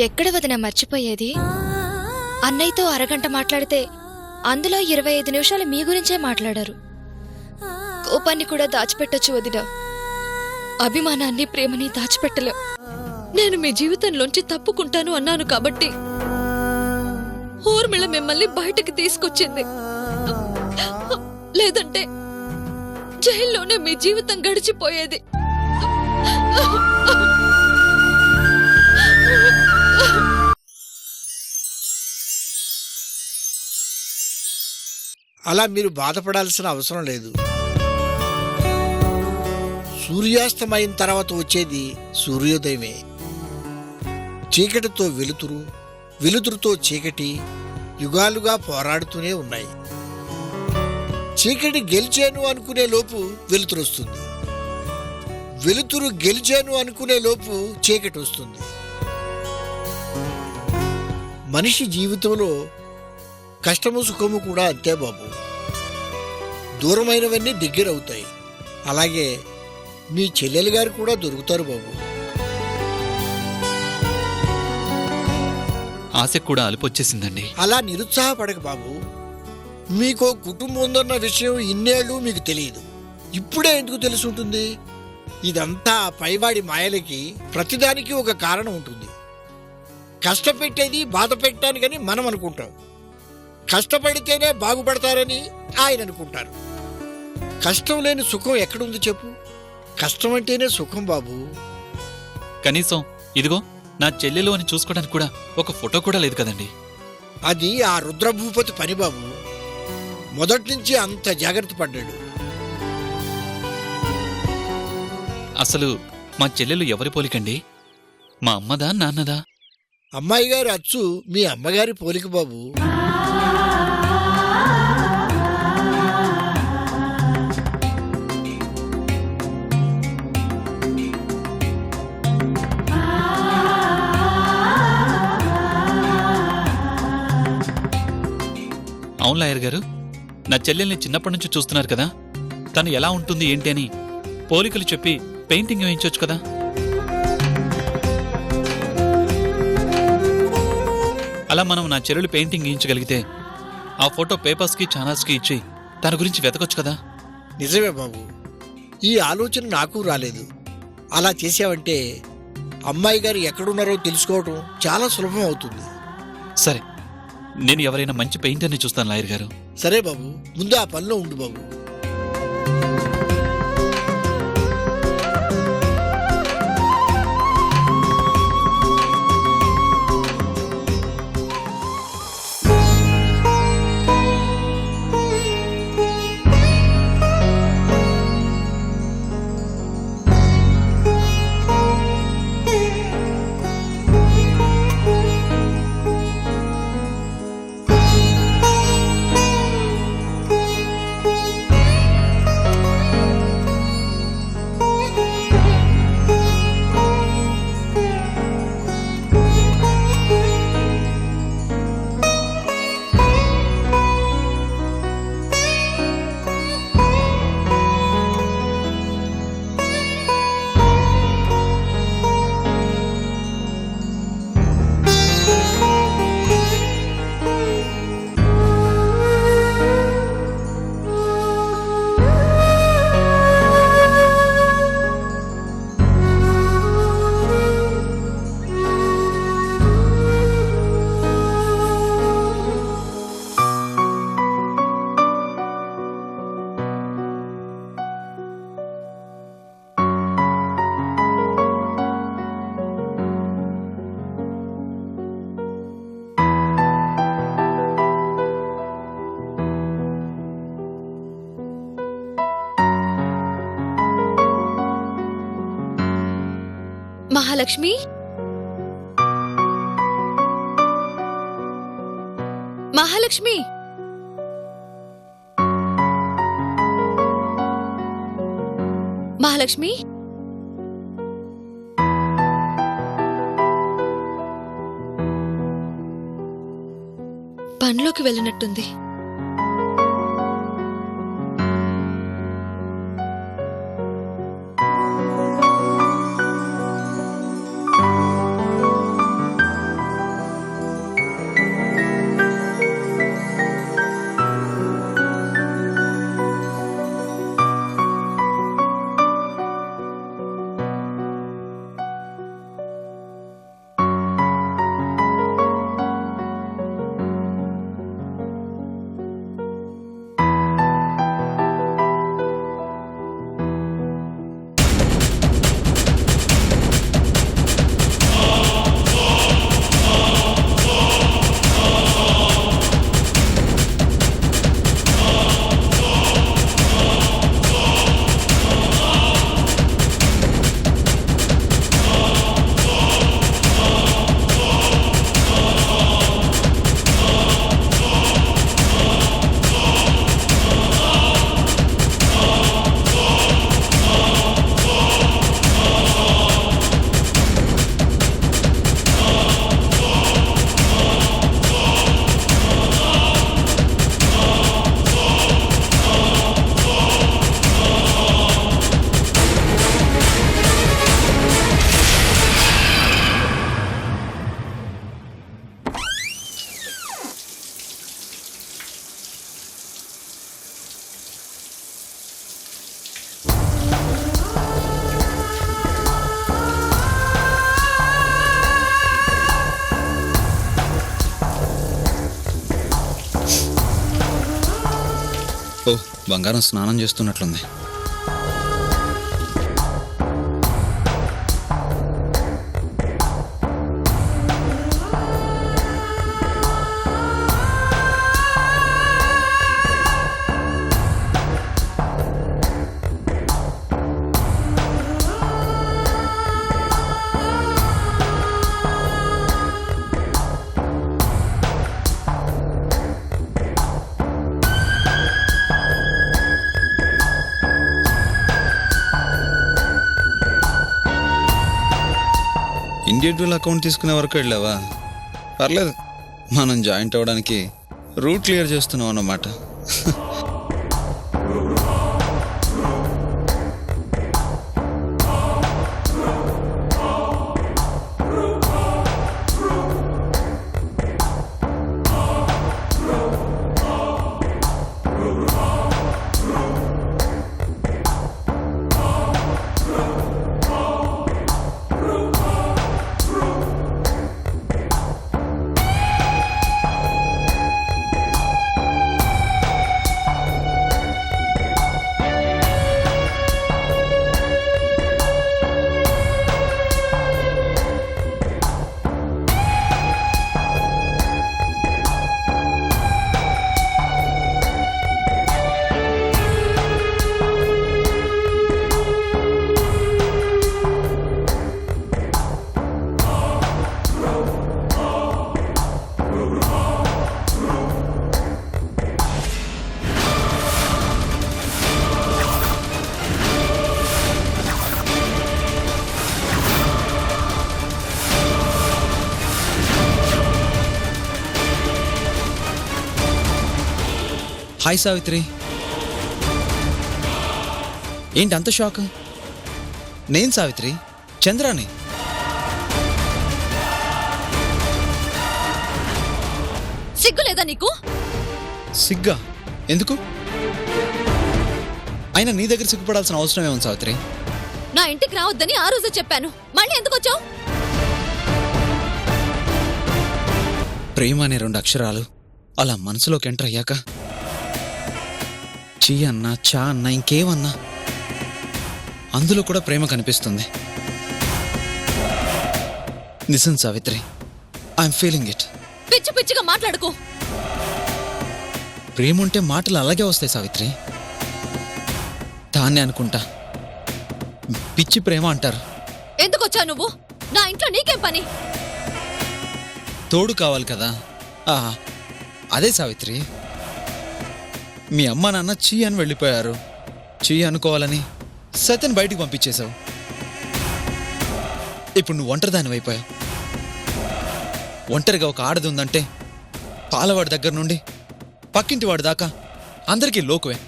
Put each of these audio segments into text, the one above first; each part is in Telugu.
ఎక్కడ వదిన మర్చిపోయేది? అన్నయ్యతో అరగంట మాట్లాడితే అందులో 25 నిమిషాలు మీ గురించే మాట్లాడారు. కోపాన్ని కూడా దాచిపెట్టొచ్చు వదిన, అభిమానాన్ని ప్రేమని దాచిపెట్టలేం. నేను మీ జీవితంలోంచి తప్పుకుంటాను అన్నాను కాబట్టి ఊర్మిళ మిమ్మల్ని బయటకు తీసుకొచ్చింది. లేదంటే జైల్లోనే మీ జీవితం గడిచిపోయేది. అలా మీరు బాధపడాల్సిన అవసరం లేదు. సూర్యాస్తమైన తర్వాత వచ్చేది సూర్యోదయమే. చీకటితో వెలుతురు, వెలుతురుతో చీకటి యుగాలుగా పోరాడుతూనే ఉన్నాయి. చీకటి గెలిచాను అనుకునే లోపు వెలుతురు వస్తుంది, వెలుతురు గెలిచాను అనుకునే లోపు చీకటి వస్తుంది. మనిషి జీవితంలో కష్టము సుఖము కూడా అంతే బాబు. దూరమైనవన్నీ దగ్గరవుతాయి. అలాగే మీ చెల్లెలు గారు కూడా దొరుకుతారు బాబు. ఆశ కూడా అలుపొచ్చేసిందండి. అలా నిరుత్సాహపడక బాబు. మీకో కుటుంబం ఉందన్న విషయం ఇన్నేళ్ళు మీకు తెలియదు. ఇప్పుడే ఎందుకు తెలిసి ఉంటుంది? ఇదంతా పైవాడి మాయలకి ప్రతిదానికి ఒక కారణం ఉంటుంది. కష్టపెట్టేది బాధ పెట్టడానికని మనం అనుకుంటాం. కష్టపడితేనే బాగుపడతారని ఆయన అనుకుంటారు. కష్టం లేని సుఖం ఎక్కడుంది చెప్పు? కష్టం అంటేనే సుఖం బాబు. కనీసం ఇదిగో నా చెల్లెలు అని చూసుకోవడానికి కూడా ఒక ఫోటో కూడా లేదు కదండి. అది ఆ రుద్రభూపతి పని బాబు. మొదటి నుంచి అంత జాగ్రత్త పడ్డాడు. అసలు మా చెల్లెలు ఎవరి పోలికండి? మా అమ్మదా నాన్నదా? అమ్మాయి గారి అచ్చు మీ అమ్మగారి పోలిక బాబు. అవును లాయర్ గారు, నా చెల్లెల్ని చిన్నప్పటి నుంచి చూస్తున్నారు కదా, తను ఎలా ఉంటుంది ఏంటి అని పోలికలు చెప్పి పెయింటింగ్ వేయించవచ్చు కదా. అలా మనం నా చెల్లెలు పెయింటింగ్ వేయించగలిగితే ఆ ఫోటో పేపర్స్కి ఛానల్స్కి ఇచ్చి తన గురించి వెతకొచ్చు కదా. నిజమే బాబు, ఈ ఆలోచన నాకు రాలేదు. అలా చేసావంటే అమ్మాయి గారు ఎక్కడున్నారో తెలుసుకోవటం చాలా సులభం అవుతుంది. సరే, నేను ఎవరైనా మంచి పెయింటర్ని చూస్తాను లాయర్ గారు. సరే బాబు, ముందు ఆ పనిలో ఉండు బాబు. మహాలక్ష్మి, మహాలక్ష్మి, మహాలక్ష్మి, పనిలోకి వెళ్ళినట్టుంది. బంగారం స్నానం చేస్తున్నట్లుంది. ఇండివిజువల్ అకౌంట్ తీసుకునే వరకు వెళ్ళావా? పర్లేదు, మనం జాయింట్ అవ్వడానికి రూట్ క్లియర్ చేస్తున్నాం అన్నమాట. హాయ్ సావిత్రి, ఏంటి అంత షాక్? నేను సావిత్రి, చంద్రాని. సిగ్గు లేదా నీకు? సిగ్గా? ఎందుకు? అయినా నీ దగ్గర సిగ్గుపడాల్సిన అవసరం ఏముంది సావిత్రి? నా ఇంటికి రావద్దని ఆ రోజే చెప్పాను, మళ్ళీ ఎందుకు వచ్చావు? ప్రేమ అనే 2 అక్షరాలు అలా మనసులోకి ఎంటర్ అయ్యాక చీ అన్నా, చా అన్నా, ఇంకేమన్నా అందులో కూడా ప్రేమ కనిపిస్తుంది. నిజం సావిత్రి, ఐఎమ్ ఫీలింగ్ ఇట్. పిచ్చి పిచ్చిగా మాట్లాడుకో. ప్రేమ ఉంటే మాటలు అలాగే వస్తాయి సావిత్రి. దాన్నే అనుకుంటా పిచ్చి ప్రేమ అంటారు. ఎందుకు వచ్చావు నువ్వు? నా ఇంట్లో నీకేం పని? తోడు కావాలి కదా. అదే సావిత్రి, మీ అమ్మ నాన్న చీ అని వెళ్ళిపోయారు. చీ అనుకోవాలని సత్యని బయటికి పంపించేశావు. ఇప్పుడు నువ్వు ఒంటరిదాని అయిపోయావు. ఒంటరిగా ఒక ఆడది ఉందంటే పాలవాడి దగ్గర నుండి పక్కింటి వాడి దాకా అందరికీ లోకువే.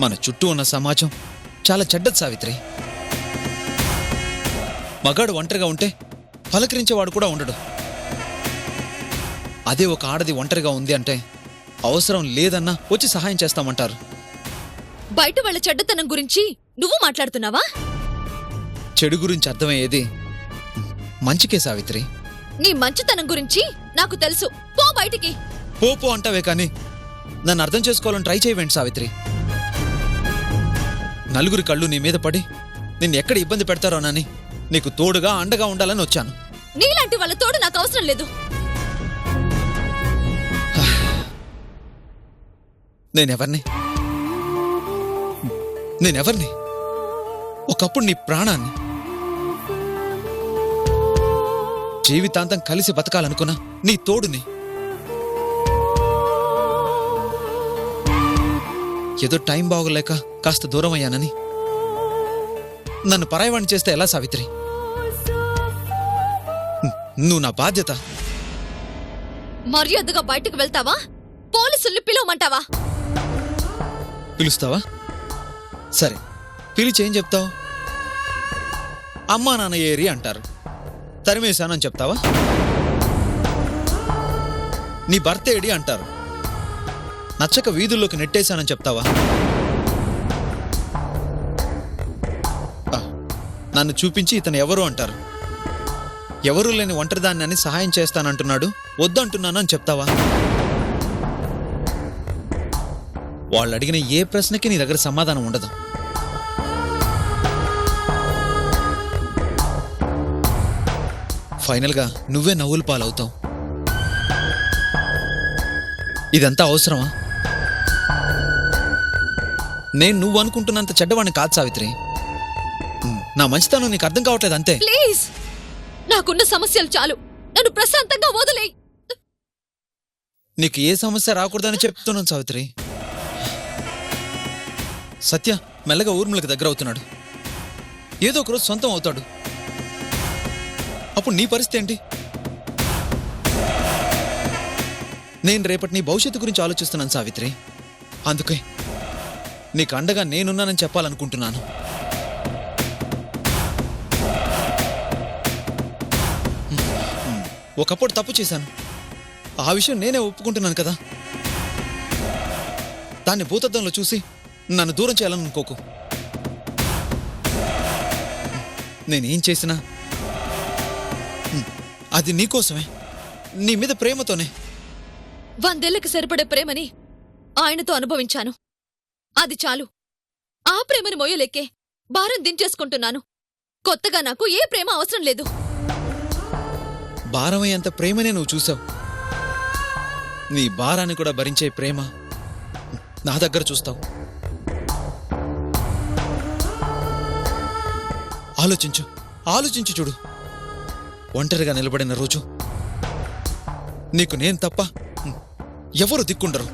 మన చుట్టూ ఉన్న సమాజం చాలా చెడ్డది సావిత్రి. మగాడు ఒంటరిగా ఉంటే పలకరించేవాడు కూడా ఉండడు. అదే ఒక ఆడది ఒంటరిగా ఉంది అంటే అవసరం లేదన్నా వచ్చి సహాయం చేస్తామంటారు. బయట వాళ్ళ చెడ్డతనం గురించి నువ్వు మాట్లాడుతున్నావా? చెడు గురించి అర్థమయ్యేది మంచికే సావిత్రి. నీ మంచితనం గురించి నాకు తెలుసు. పో బయటికి. పో అంటావే కానీ నన్ను అర్థం చేసుకోవాలని ట్రై చేయవేంటి సావిత్రి? నలుగురి కళ్ళు నీ మీద పడి నిన్ను ఎక్కడ ఇబ్బంది పెడతారోనని నీకు తోడుగా అండగా ఉండాలని వచ్చాను. నీలాంటి వాళ్ళ తోడు నాకు అవసరం లేదు. నేనెవర్ని? ఒకప్పుడు నీ ప్రాణాన్ని, జీవితాంతం కలిసి బతకాలనుకున్నా నీ తోడుని. ఏదో టైం బాగోలేక కాస్త దూరం అయ్యానని నన్ను పరాయవాణి చేస్తే ఎలా సావిత్రి? నువ్వు నా బాధ్యత. మర్యాదగా బయటకు వెళ్తావా? పోలీసుల్ని పిలవమంటావా? పిలుస్తావా? సరే, పిలిచి ఏం చెప్తావు? అమ్మా నాన్న ఏరి అంటారు, తరిమేశానని చెప్తావా? నీ భర్త ఏడి అంటారు, నచ్చక వీధుల్లోకి నెట్టేశానని చెప్తావా? నన్ను చూపించి ఇతను ఎవరు అంటారు, ఎవరూ లేని ఒంటరిదాన్ని అని సహాయం చేస్తానంటున్నాడు, వద్దంటున్నాను అని చెప్తావా? వాళ్ళు అడిగిన ఏ ప్రశ్నకి నీ దగ్గర సమాధానం ఉండదు. ఫైనల్గా నువ్వే నవ్వులు పాలవుతావు. ఇదంతా అవసరమా? నేను నువ్వు అనుకుంటున్నంత చెడ్డవాడిని కాదు సావిత్రి. నా మంచితనం నీకు అర్థం కావట్లేదు అంతే. ప్లీజ్, నాకున్న సమస్యలు చాలు, నన్ను ప్రశాంతంగా వదిలేయ్. నీకు ఏ సమస్య రాకూడదని చెప్తున్నాను సావిత్రి. సత్య మెల్లగా ఊర్మిళకి దగ్గర అవుతున్నాడు. ఏదో ఒకరోజు సొంతం అవుతాడు. అప్పుడు నీ పరిస్థితి ఏంటి? నేను రేపటి నీ భవిష్యత్తు గురించి ఆలోచిస్తున్నాను సావిత్రి. అందుకే నీకు అండగా నేనున్నానని చెప్పాలనుకుంటున్నాను. ఒకప్పుడు తప్పు చేశాను, ఆ విషయం నేనే ఒప్పుకుంటున్నాను కదా. దాన్ని భూతద్దంలో చూసి నన్ను దూరం చేయాలని అనుకోకు. నేనేం చేసినా అది నీకోసమే, నీ మీద ప్రేమతోనే. 100 ఏళ్లకు సరిపడే ప్రేమని ఆయనతో అనుభవించాను, అది చాలు. ఆ ప్రేమని మోయలేకే భారం దించేసుకుంటున్నాను. కొత్తగా నాకు ఏ ప్రేమ అవసరం లేదు. భారమయ్యేంత ప్రేమనే నువ్వు చూసావు. నీ భారాన్ని కూడా భరించే ప్రేమ నా దగ్గర చూస్తావు. ఆలోచించు, ఆలోచించు చూడు. ఒంటరిగా నిలబడిన రోజు నీకు నేను తప్ప ఎవరు దిక్కుండరు.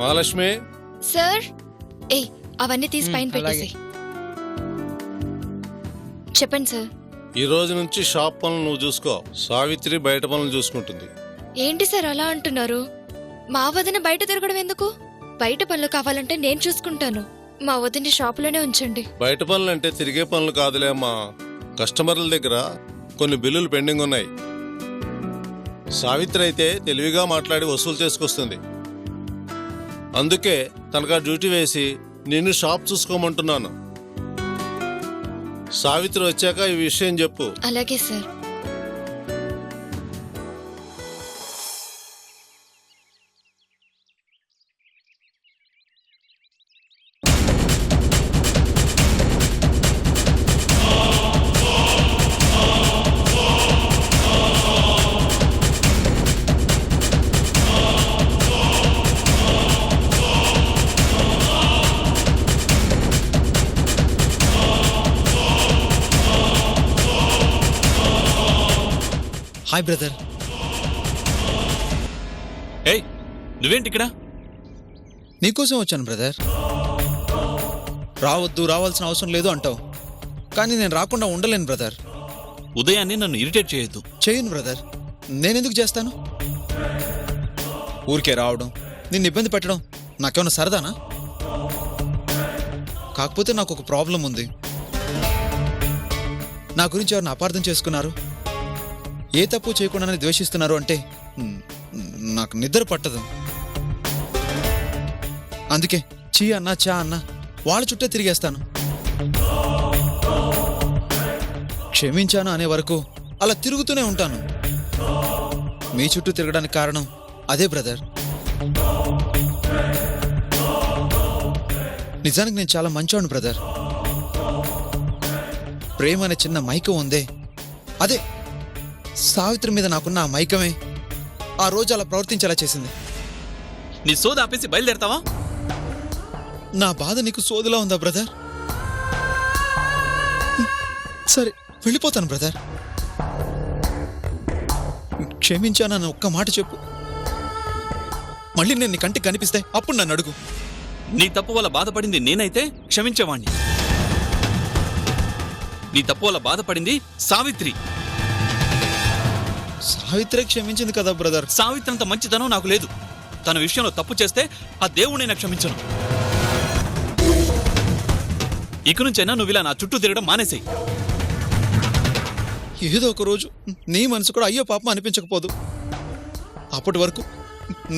మహాలక్ష్మి, సార్, ఏయ్ అవన్నీ తీసి పైన పెట్టేసి. చెప్పండి సార్. ఈ రోజు నుంచి షాప్ పనులు నువ్వు చూసుకో. సావిత్రి బయట పనులు చూసుకుంటుంది. ఏంటి సార్ అలా అంటున్నారు? మా వదిన బయట తిరగడం ఎందుకు? బయట పనులు కావాలంటే నేను చూసుకుంటాను. మా వదిన షాపులోనే ఉంచండి. బయట పనులు అంటే తిరిగే పనులు కాదులే అమ్మా. కస్టమర్ల దగ్గర కొన్ని బిల్లులు పెండింగ్ ఉన్నాయి. సావిత్రి అయితే తెలివిగా మాట్లాడి వసూలు చేసుకొస్తుంది. అందుకే తనకా డ్యూటీ వేసి నిన్ను షాప్ చూసుకోమంటున్నాను. సావిత్రి వచ్చాక ఈ విషయం చెప్పు. అలాగే సార్. Hi brother. ఏయ్, నువ్వేంటి ఇక్కడ? నీకోసం వచ్చాను బ్రదర్. రావద్దు, రావాల్సిన అవసరం లేదు అంటావు, కానీ నేను రాకుండా ఉండలేను బ్రదర్. ఉదయాన్నే నన్ను ఇరిటేట్ చేయొద్దు. చేయను బ్రదర్, నేనెందుకు చేస్తాను? ఊరికే రావడం, నిన్ను ఇబ్బంది పెట్టడం నాకేమన్నా సరదానా? కాకపోతే నాకు ఒక ప్రాబ్లం ఉంది. నా గురించి ఎవరిని అపార్థం చేసుకున్నారు, ఏ తప్పు చేయకుండానే ద్వేషిస్తున్నారు అంటే నాకు నిద్ర పట్టదు. అందుకే చీ అన్నా చా అన్నా వాళ్ళ చుట్టే తిరిగేస్తాను. క్షమించాను అనే వరకు అలా తిరుగుతూనే ఉంటాను. మీ చుట్టూ తిరగడానికి కారణం అదే బ్రదర్. నిజానికి నేను చాలా మంచోను బ్రదర్. ప్రేమ అనే చిన్న మైకం ఉందే, అదే సావిత్రి మీద నాకున్న ఆ మైకమే ఆ రోజు అలా ప్రవర్తించేలా చేసింది. నీ సోద ఆపేసి బయలుదేరతావా? నా బాధ నీకు సోదిలా ఉందా బ్రదర్? సరే వెళ్ళిపోతాను బ్రదర్. క్షమించానన్న ఒక్క మాట చెప్పు. మళ్ళీ నేను నీ కంటికి కనిపిస్తే అప్పుడు నన్ను అడుగు. నీ తప్పు వల్ల బాధపడింది నేనైతే క్షమించేవాణ్ణి. నీ తప్పు వల్ల బాధపడింది సావిత్రి. సావిత్రి క్షమించింది కదా బ్రదర్. సావిత్రి అంత మంచితనం నాకు లేదు. తన విషయంలో తప్పు చేస్తే ఆ దేవుడినైనా క్షమించను. ఇక నుంచైనా నువ్వు ఇలా నా చుట్టూ తిరగడం మానేసేయి. ఏదో ఒక రోజు నీ మనసు కూడా అయ్యో పాపం అనిపించకపోదు. అప్పటి వరకు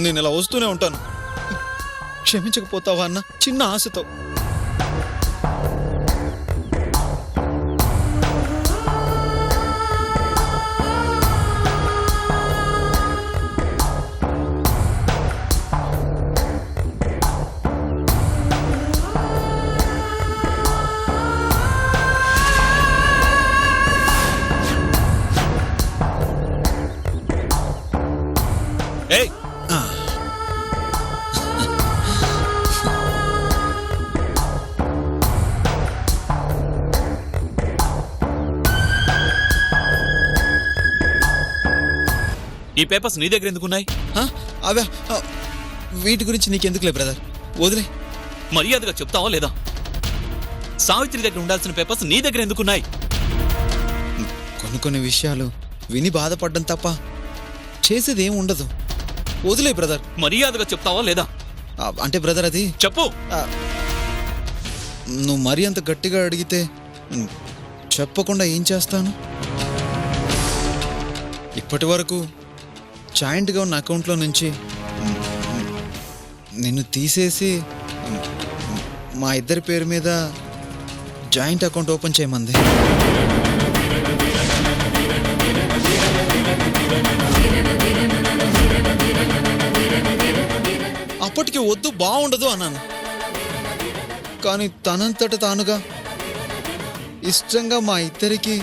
నేను ఇలా వస్తూనే ఉంటాను. క్షమించకపోతావా అన్న చిన్న ఆశతో. ఏయ్, ఈ పేపర్స్ నీ దగ్గర ఎందుకున్నాయి? అవే వీటి గురించి నీకెందుకులే బ్రదర్, వదిలే. మర్యాదగా చెప్తావా లేదా? సావిత్రి దగ్గర ఉండాల్సిన పేపర్స్ నీ దగ్గర ఎందుకున్నాయి? కొన్ని విషయాలు విని బాధపడ్డం తప్ప చేసేది ఏం ఉండదు. వదిలే బ్రదర్. మర్యాదగా చెప్తావా లేదా? అంటే బ్రదర్ అది చెప్పు. నువ్వు మరీ అంత గట్టిగా అడిగితే చెప్పకుండా ఏం చేస్తాను? ఇప్పటి వరకు జాయింట్గా ఉన్న అకౌంట్లో నుంచి నిన్ను తీసేసి మా ఇద్దరి పేరు మీద జాయింట్ అకౌంట్ ఓపెన్ చేయమంది. అప్పటికి వద్దు, బాగుండదు అన్నాను. కానీ తనంతట తానుగా ఇష్టంగా మా ఇద్దరికి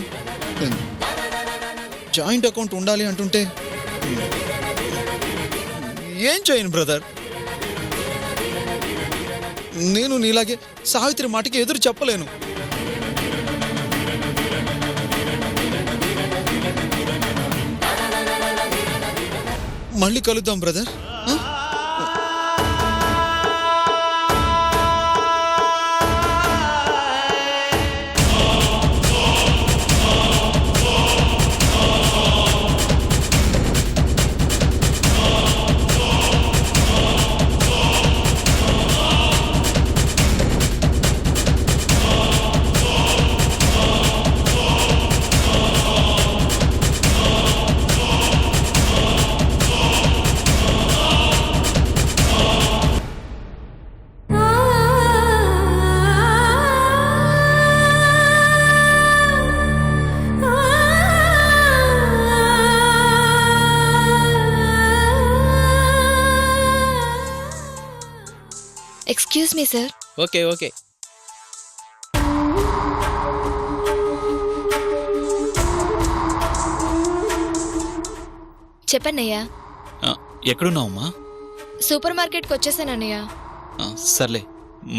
జాయింట్ అకౌంట్ ఉండాలి అంటుంటే ఏం చేయను బ్రదర్. నేను నీలాగే సావిత్రి మాటకి ఎదురు చెప్పలేను. మళ్ళీ కలుద్దాం brother. Excuse me sir. Okay. చెప్పన్నయ్యా. ఎక్కడున్నావమ్మా? సూపర్ మార్కెట్కి వచ్చేసానన్నయ్య. సర్లే,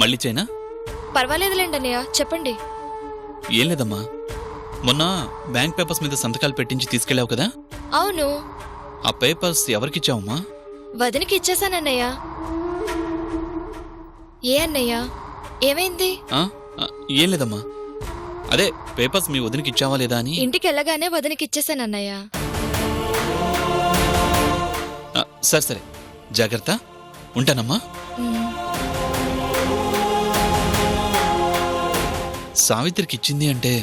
మళ్ళీ చైనా? పర్వాలేదులేండి అన్నయ్య, చెప్పండి. ఏం లేదమ్మా, మొన్న బ్యాంక్ పేపర్స్ మీద సంతకాలు పెట్టించి తీసుకెళ్ళావు కదా? అవును. ఆ పేపర్స్ ఎవరికిచ్చావమ్మా? వదినికి ఇచ్చేసానన్నయ్య. ఏ అన్నయ్య, ఏమైంది? ఏం లేదమ్మా, అదే పేపర్స్ మీ వదినికి ఇచ్చావా లేదా అని. ఇంటికి వెళ్ళగానే వదినికి ఇచ్చేసానన్నయ్య. సరే జాగ్రత్త, ఉంటానమ్మా. సావిత్రికి ఇచ్చింది అంటే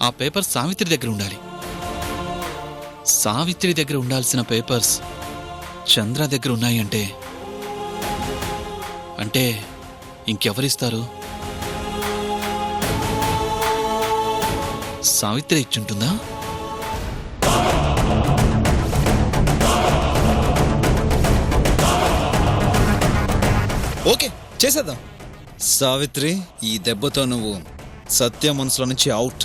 ఆ పేపర్స్ సావిత్రి దగ్గర ఉండాలి. సావిత్రి దగ్గర ఉండాల్సిన పేపర్స్ చంద్ర దగ్గర ఉన్నాయి అంటే అంటే ఇంకెవరిస్తారు? సావిత్రి ఇచ్చుంటుందా? ఓకే, చేసేద్దాం. సావిత్రి, ఈ దెబ్బతో నువ్వు సత్య మనసులో నుంచి అవుట్.